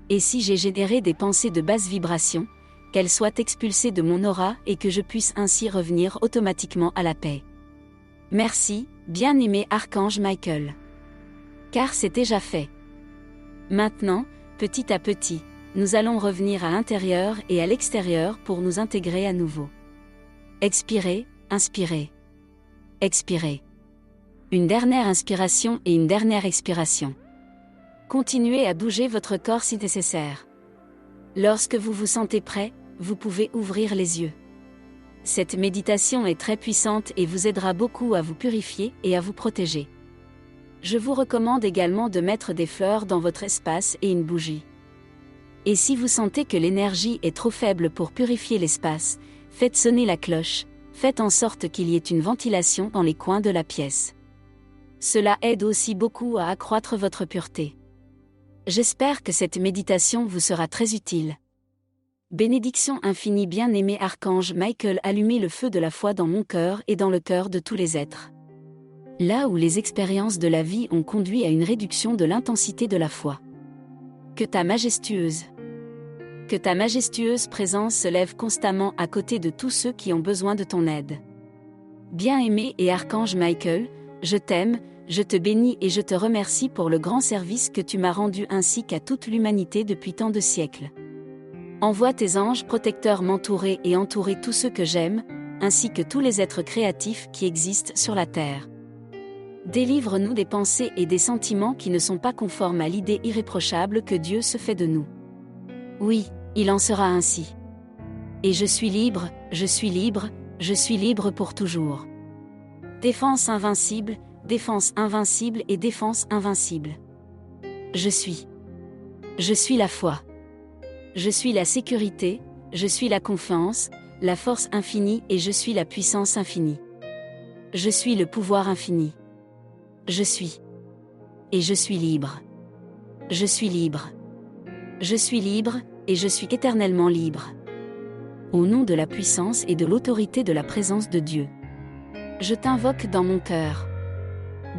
Et si j'ai généré des pensées de basse vibration, qu'elles soient expulsées de mon aura et que je puisse ainsi revenir automatiquement à la paix. Merci, bien-aimé archange Michael. Car c'est déjà fait. Maintenant, petit à petit, nous allons revenir à l'intérieur et à l'extérieur pour nous intégrer à nouveau. Expirez, inspirez. Expirez. Une dernière inspiration et une dernière expiration. Continuez à bouger votre corps si nécessaire. Lorsque vous vous sentez prêt, vous pouvez ouvrir les yeux. Cette méditation est très puissante et vous aidera beaucoup à vous purifier et à vous protéger. Je vous recommande également de mettre des fleurs dans votre espace et une bougie. Et si vous sentez que l'énergie est trop faible pour purifier l'espace, faites sonner la cloche, faites en sorte qu'il y ait une ventilation dans les coins de la pièce. Cela aide aussi beaucoup à accroître votre pureté. J'espère que cette méditation vous sera très utile. Bénédiction infinie bien-aimé archange Michael, allumez le feu de la foi dans mon cœur et dans le cœur de tous les êtres. Là où les expériences de la vie ont conduit à une réduction de l'intensité de la foi. Que ta majestueuse présence se lève constamment à côté de tous ceux qui ont besoin de ton aide. Bien-aimé et archange Michael, je t'aime, je te bénis et je te remercie pour le grand service que tu m'as rendu ainsi qu'à toute l'humanité depuis tant de siècles. Envoie tes anges protecteurs m'entourer et entourer tous ceux que j'aime, ainsi que tous les êtres créatifs qui existent sur la terre. Délivre-nous des pensées et des sentiments qui ne sont pas conformes à l'idée irréprochable que Dieu se fait de nous. Oui, il en sera ainsi. Et je suis libre, je suis libre, je suis libre pour toujours. Défense invincible et défense invincible. Je suis la foi. Je suis la sécurité, je suis la confiance, la force infinie et je suis la puissance infinie. Je suis le pouvoir infini. Je suis. Et je suis libre. Je suis libre. Je suis libre, et je suis éternellement libre. Au nom de la puissance et de l'autorité de la présence de Dieu. Je t'invoque dans mon cœur.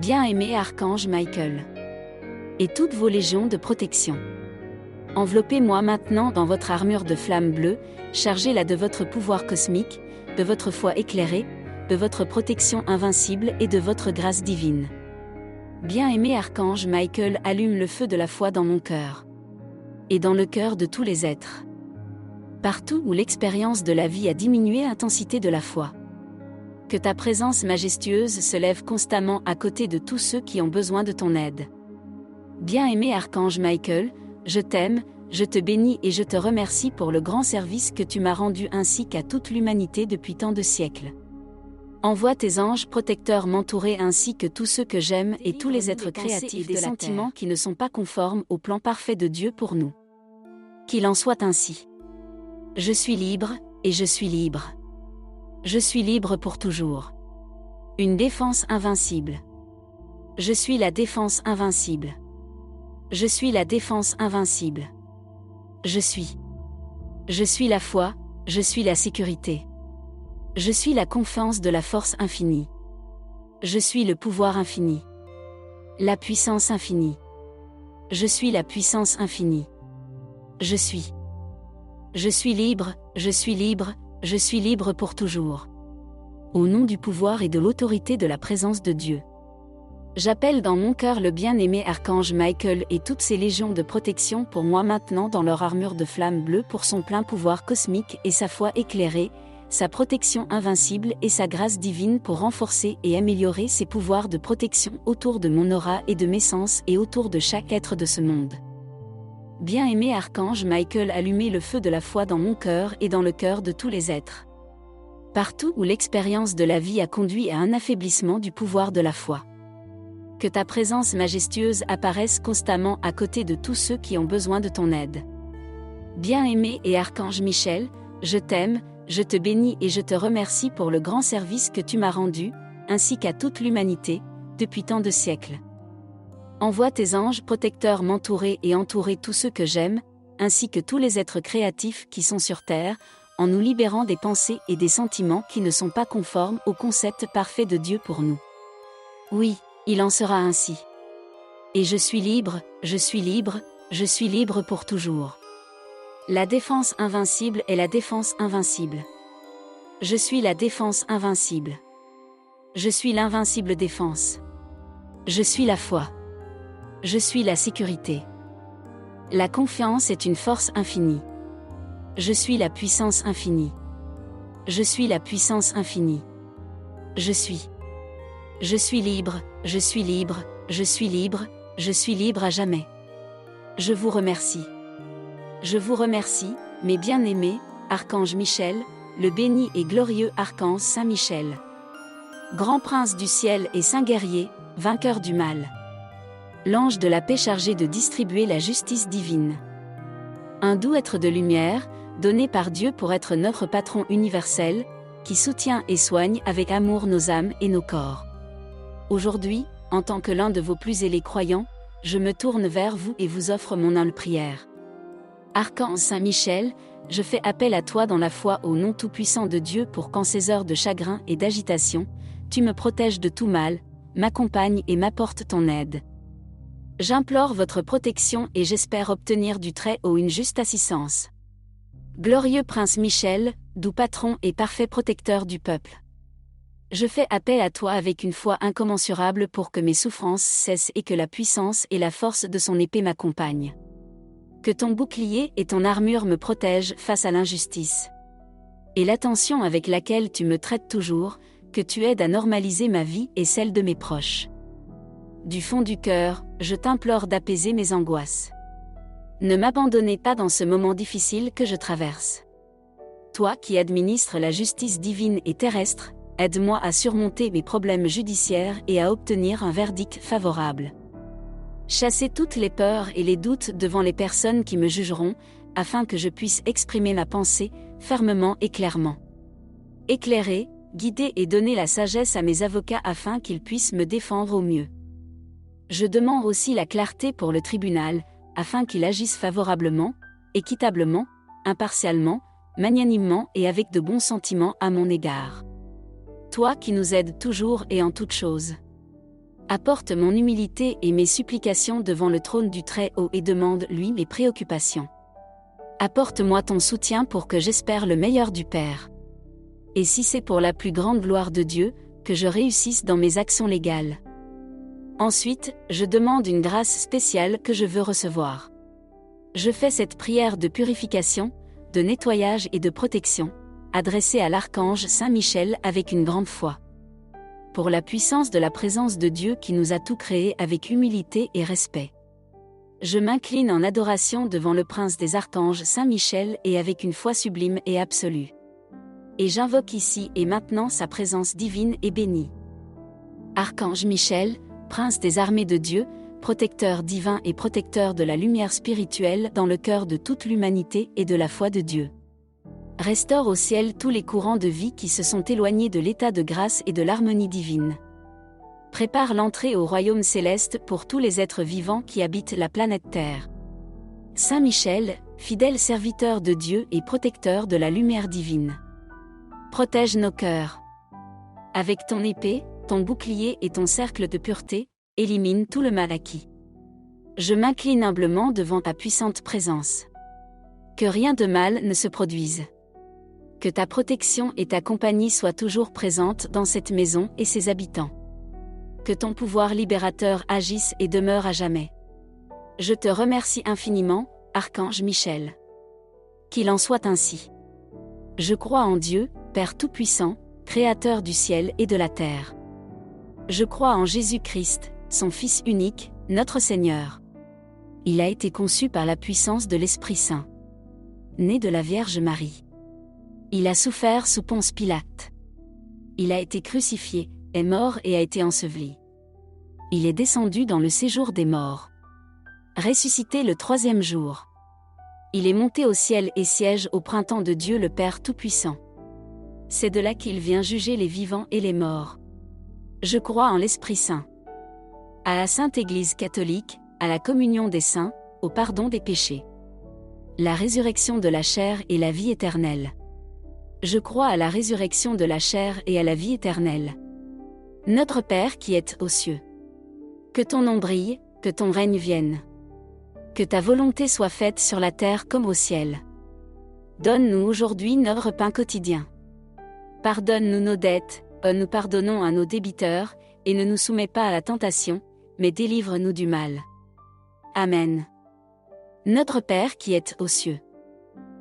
Bien-aimé Archange Michael. Et toutes vos légions de protection. Enveloppez-moi maintenant dans votre armure de flamme bleue, chargez-la de votre pouvoir cosmique, de votre foi éclairée, de votre protection invincible et de votre grâce divine. Bien-aimé Archange Michael, allume le feu de la foi dans mon cœur. Et dans le cœur de tous les êtres. Partout où l'expérience de la vie a diminué l'intensité de la foi. Que ta présence majestueuse se lève constamment à côté de tous ceux qui ont besoin de ton aide. Bien-aimé Archange Michael, je t'aime, je te bénis et je te remercie pour le grand service que tu m'as rendu ainsi qu'à toute l'humanité depuis tant de siècles. Envoie tes anges protecteurs m'entourer ainsi que tous ceux que j'aime et tous les êtres créatifs des sentiments qui ne sont pas conformes au plan parfait de Dieu pour nous. Qu'il en soit ainsi. Je suis libre, et je suis libre. Je suis libre pour toujours. Une défense invincible. Je suis la défense invincible. Je suis la défense invincible. Je suis. Je suis la foi, je suis la sécurité. Je suis la confiance de la force infinie. Je suis le pouvoir infini. La puissance infinie. Je suis la puissance infinie. Je suis. Je suis libre, je suis libre, je suis libre pour toujours. Au nom du pouvoir et de l'autorité de la présence de Dieu. J'appelle dans mon cœur le bien-aimé Archange Michael et toutes ses légions de protection pour moi maintenant dans leur armure de flamme bleue pour son plein pouvoir cosmique et sa foi éclairée, sa protection invincible et sa grâce divine pour renforcer et améliorer ses pouvoirs de protection autour de mon aura et de mes sens et autour de chaque être de ce monde. Bien-aimé Archange Michael, allumez le feu de la foi dans mon cœur et dans le cœur de tous les êtres. Partout où l'expérience de la vie a conduit à un affaiblissement du pouvoir de la foi. Que ta présence majestueuse apparaisse constamment à côté de tous ceux qui ont besoin de ton aide. Bien-aimé et Archange Michel, je t'aime, je te bénis et je te remercie pour le grand service que tu m'as rendu, ainsi qu'à toute l'humanité, depuis tant de siècles. Envoie tes anges protecteurs m'entourer et entourer tous ceux que j'aime, ainsi que tous les êtres créatifs qui sont sur Terre, en nous libérant des pensées et des sentiments qui ne sont pas conformes au concept parfait de Dieu pour nous. Oui, il en sera ainsi. Et je suis libre, je suis libre, je suis libre pour toujours. La défense invincible est la défense invincible. Je suis la défense invincible. Je suis l'invincible défense. Je suis la foi. Je suis la sécurité. La confiance est une force infinie. Je suis la puissance infinie. Je suis la puissance infinie. Je suis. Je suis libre, je suis libre, je suis libre, je suis libre à jamais. Je vous remercie. Je vous remercie, mes bien-aimés, Archange Michel, le béni et glorieux Archange Saint Michel. Grand prince du ciel et saint guerrier, vainqueur du mal. L'ange de la paix chargé de distribuer la justice divine. Un doux être de lumière, donné par Dieu pour être notre patron universel, qui soutient et soigne avec amour nos âmes et nos corps. Aujourd'hui, en tant que l'un de vos plus zélés croyants, je me tourne vers vous et vous offre mon humble prière. Archange Saint Michel, je fais appel à toi dans la foi au nom tout-puissant de Dieu pour qu'en ces heures de chagrin et d'agitation, tu me protèges de tout mal, m'accompagnes et m'apportes ton aide. J'implore votre protection et j'espère obtenir du Très-Haut une juste assistance. Glorieux Prince Michel, doux patron et parfait protecteur du peuple. Je fais appel à toi avec une foi incommensurable pour que mes souffrances cessent et que la puissance et la force de son épée m'accompagnent. Que ton bouclier et ton armure me protègent face à l'injustice. Et l'attention avec laquelle tu me traites toujours, que tu aides à normaliser ma vie et celle de mes proches. Du fond du cœur, je t'implore d'apaiser mes angoisses. Ne m'abandonnez pas dans ce moment difficile que je traverse. Toi qui administres la justice divine et terrestre, aide-moi à surmonter mes problèmes judiciaires et à obtenir un verdict favorable. Chassez toutes les peurs et les doutes devant les personnes qui me jugeront, afin que je puisse exprimer ma pensée, fermement et clairement. Éclairez, guider et donner la sagesse à mes avocats afin qu'ils puissent me défendre au mieux. Je demande aussi la clarté pour le tribunal, afin qu'il agisse favorablement, équitablement, impartialement, magnanimement et avec de bons sentiments à mon égard. Toi qui nous aides toujours et en toutes choses. Apporte mon humilité et mes supplications devant le trône du Très-Haut et demande-lui mes préoccupations. Apporte-moi ton soutien pour que j'espère le meilleur du Père. Et si c'est pour la plus grande gloire de Dieu, que je réussisse dans mes actions légales. Ensuite, je demande une grâce spéciale que je veux recevoir. Je fais cette prière de purification, de nettoyage et de protection, adressée à l'archange Saint Michel avec une grande foi. Pour la puissance de la présence de Dieu qui nous a tout créé avec humilité et respect. Je m'incline en adoration devant le prince des archanges Saint Michel et avec une foi sublime et absolue. Et j'invoque ici et maintenant sa présence divine et bénie. Archange Michel, prince des armées de Dieu, protecteur divin et protecteur de la lumière spirituelle dans le cœur de toute l'humanité et de la foi de Dieu. Restaure au ciel tous les courants de vie qui se sont éloignés de l'état de grâce et de l'harmonie divine. Prépare l'entrée au royaume céleste pour tous les êtres vivants qui habitent la planète Terre. Saint Michel, fidèle serviteur de Dieu et protecteur de la lumière divine. Protège nos cœurs. Avec ton épée, ton bouclier et ton cercle de pureté, élimine tout le mal acquis. Je m'incline humblement devant ta puissante présence. Que rien de mal ne se produise. Que ta protection et ta compagnie soient toujours présentes dans cette maison et ses habitants. Que ton pouvoir libérateur agisse et demeure à jamais. Je te remercie infiniment, Archange Michel. Qu'il en soit ainsi. Je crois en Dieu, Père Tout-Puissant, Créateur du ciel et de la terre. Je crois en Jésus-Christ, son Fils unique, notre Seigneur. Il a été conçu par la puissance de l'Esprit Saint. Né de la Vierge Marie. Il a souffert sous Ponce Pilate. Il a été crucifié, est mort et a été enseveli. Il est descendu dans le séjour des morts. Ressuscité le 3e jour. Il est monté au ciel et siège au printemps de Dieu le Père Tout-Puissant. C'est de là qu'il vient juger les vivants et les morts. Je crois en l'Esprit Saint. À la Sainte Église catholique, à la communion des saints, au pardon des péchés. La résurrection de la chair et la vie éternelle. Je crois à la résurrection de la chair et à la vie éternelle. Notre Père qui es aux cieux. Que ton nom brille, que ton règne vienne. Que ta volonté soit faite sur la terre comme au ciel. Donne-nous aujourd'hui notre pain quotidien. Pardonne-nous nos dettes, nous pardonnons à nos débiteurs, et ne nous soumets pas à la tentation, mais délivre-nous du mal. Amen. Notre Père qui es aux cieux.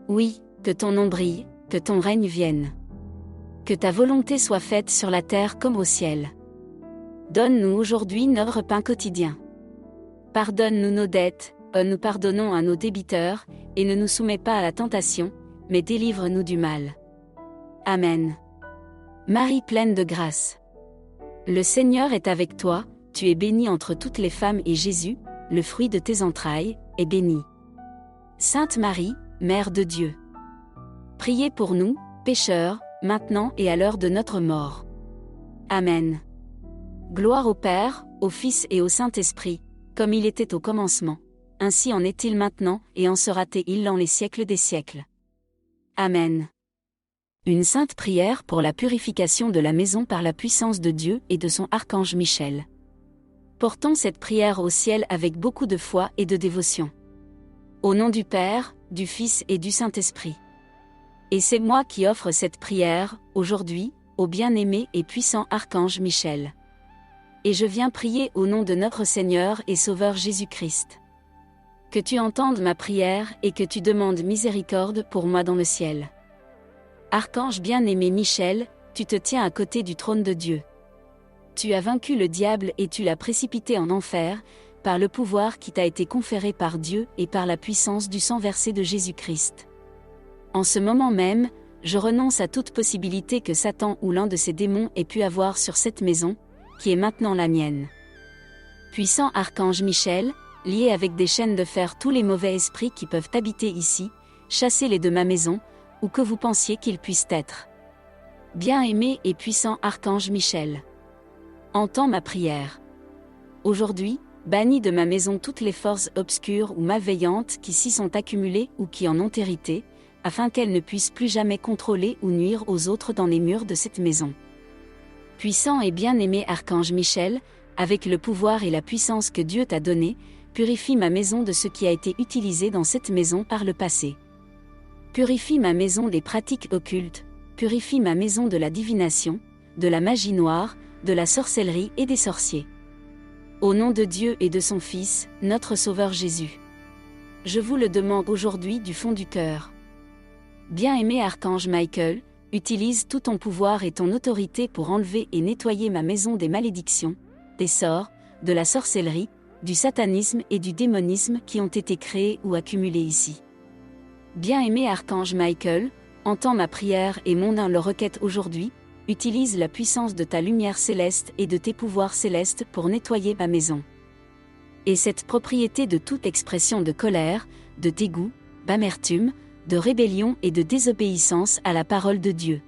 Oui, que ton nom brille, que ton règne vienne. Que ta volonté soit faite sur la terre comme au ciel. Donne-nous aujourd'hui notre pain quotidien. Pardonne-nous nos dettes, nous pardonnons à nos débiteurs, et ne nous soumets pas à la tentation, mais délivre-nous du mal. Amen. Marie pleine de grâce. Le Seigneur est avec toi, tu es bénie entre toutes les femmes et Jésus, le fruit de tes entrailles, est béni. Sainte Marie, Mère de Dieu. Priez pour nous, pécheurs, maintenant et à l'heure de notre mort. Amen. Gloire au Père, au Fils et au Saint-Esprit, comme il était au commencement, ainsi en est-il maintenant et en sera-t-il dans les siècles des siècles. Amen. Une sainte prière pour la purification de la maison par la puissance de Dieu et de son archange Michel. Portons cette prière au ciel avec beaucoup de foi et de dévotion. Au nom du Père, du Fils et du Saint-Esprit. Et c'est moi qui offre cette prière, aujourd'hui, au bien-aimé et puissant archange Michel. Et je viens prier au nom de notre Seigneur et Sauveur Jésus-Christ. Que tu entendes ma prière et que tu demandes miséricorde pour moi dans le ciel. Archange bien-aimé Michel, tu te tiens à côté du trône de Dieu. Tu as vaincu le diable et tu l'as précipité en enfer, par le pouvoir qui t'a été conféré par Dieu et par la puissance du sang versé de Jésus-Christ. En ce moment même, je renonce à toute possibilité que Satan ou l'un de ses démons ait pu avoir sur cette maison, qui est maintenant la mienne. Puissant archange Michel, lié avec des chaînes de fer tous les mauvais esprits qui peuvent habiter ici, chassez-les de ma maison, où que vous pensiez qu'ils puissent être. Bien-aimé et puissant archange Michel, entends ma prière. Aujourd'hui, bannis de ma maison toutes les forces obscures ou malveillantes qui s'y sont accumulées ou qui en ont hérité, afin qu'elles ne puissent plus jamais contrôler ou nuire aux autres dans les murs de cette maison. Puissant et bien-aimé archange Michel, avec le pouvoir et la puissance que Dieu t'a donné, purifie ma maison de ce qui a été utilisé dans cette maison par le passé. Purifie ma maison des pratiques occultes, purifie ma maison de la divination, de la magie noire, de la sorcellerie et des sorciers. Au nom de Dieu et de son Fils, notre Sauveur Jésus. Je vous le demande aujourd'hui du fond du cœur. Bien-aimé archange Michael, utilise tout ton pouvoir et ton autorité pour enlever et nettoyer ma maison des malédictions, des sorts, de la sorcellerie, du satanisme et du démonisme qui ont été créés ou accumulés ici. Bien-aimé archange Michael, entends ma prière et mon humble requête aujourd'hui, utilise la puissance de ta lumière céleste et de tes pouvoirs célestes pour nettoyer ma maison. Et cette propriété de toute expression de colère, de dégoût, d'amertume, de rébellion et de désobéissance à la parole de Dieu.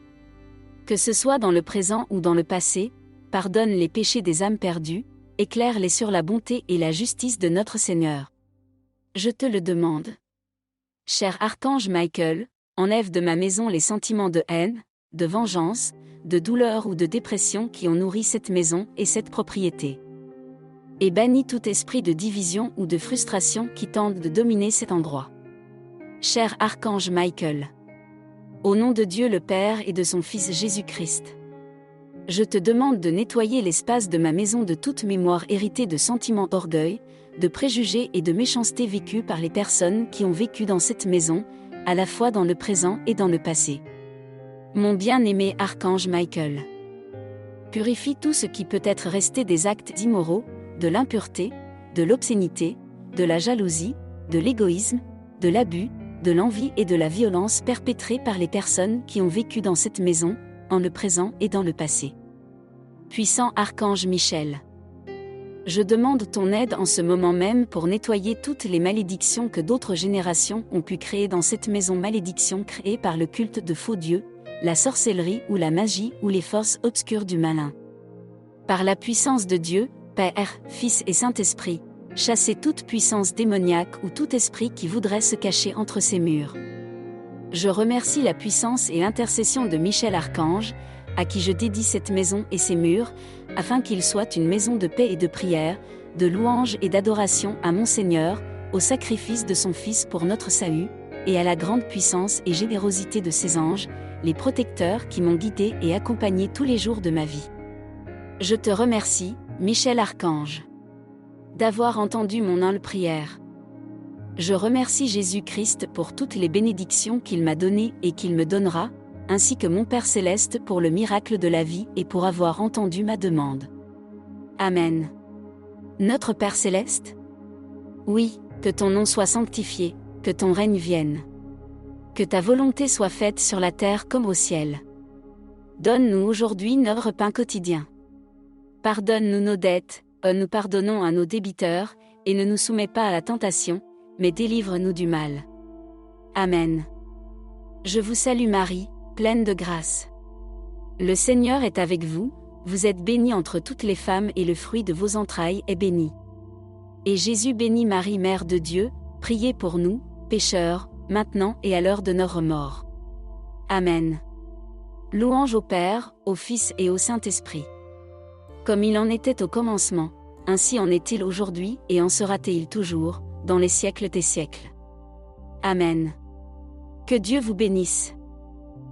Que ce soit dans le présent ou dans le passé, pardonne les péchés des âmes perdues, éclaire-les sur la bonté et la justice de notre Seigneur. Je te le demande. Cher archange Michael, enlève de ma maison les sentiments de haine, de vengeance, de douleur ou de dépression qui ont nourri cette maison et cette propriété. Et bannis tout esprit de division ou de frustration qui tente de dominer cet endroit. Cher archange Michael, au nom de Dieu le Père et de son Fils Jésus-Christ, je te demande de nettoyer l'espace de ma maison de toute mémoire héritée de sentiments d'orgueil, de préjugés et de méchanceté vécus par les personnes qui ont vécu dans cette maison, à la fois dans le présent et dans le passé. Mon bien-aimé archange Michael, purifie tout ce qui peut être resté des actes immoraux, de l'impureté, de l'obscénité, de la jalousie, de l'égoïsme, de l'abus, de l'envie et de la violence perpétrées par les personnes qui ont vécu dans cette maison, en le présent et dans le passé. Puissant archange Michel, je demande ton aide en ce moment même pour nettoyer toutes les malédictions que d'autres générations ont pu créer dans cette maison, malédictions créées par le culte de faux dieux, la sorcellerie ou la magie ou les forces obscures du malin. Par la puissance de Dieu, Père, Fils et Saint-Esprit, chassez toute puissance démoniaque ou tout esprit qui voudrait se cacher entre ces murs. Je remercie la puissance et l'intercession de Michel Archange, à qui je dédie cette maison et ses murs, afin qu'il soit une maison de paix et de prière, de louange et d'adoration à mon Seigneur, au sacrifice de son Fils pour notre salut, et à la grande puissance et générosité de ses anges, les protecteurs qui m'ont guidé et accompagné tous les jours de ma vie. Je te remercie, Michel Archange, d'avoir entendu mon humble prière. Je remercie Jésus-Christ pour toutes les bénédictions qu'il m'a données et qu'il me donnera, ainsi que mon Père Céleste pour le miracle de la vie et pour avoir entendu ma demande. Amen. Notre Père Céleste, oui, que ton nom soit sanctifié, que ton règne vienne. Que ta volonté soit faite sur la terre comme au ciel. Donne-nous aujourd'hui notre pain quotidien. Pardonne-nous nos dettes, nous pardonnons à nos débiteurs, et ne nous soumets pas à la tentation, mais délivre-nous du mal. Amen. Je vous salue Marie, pleine de grâce. Le Seigneur est avec vous, vous êtes bénie entre toutes les femmes et le fruit de vos entrailles est béni. Et Jésus bénit Marie, Mère de Dieu, priez pour nous, pécheurs, maintenant et à l'heure de notre mort. Amen. Louange au Père, au Fils et au Saint-Esprit. Comme il en était au commencement, ainsi en est-il aujourd'hui et en sera-t-il toujours, dans les siècles des siècles. Amen. Que Dieu vous bénisse.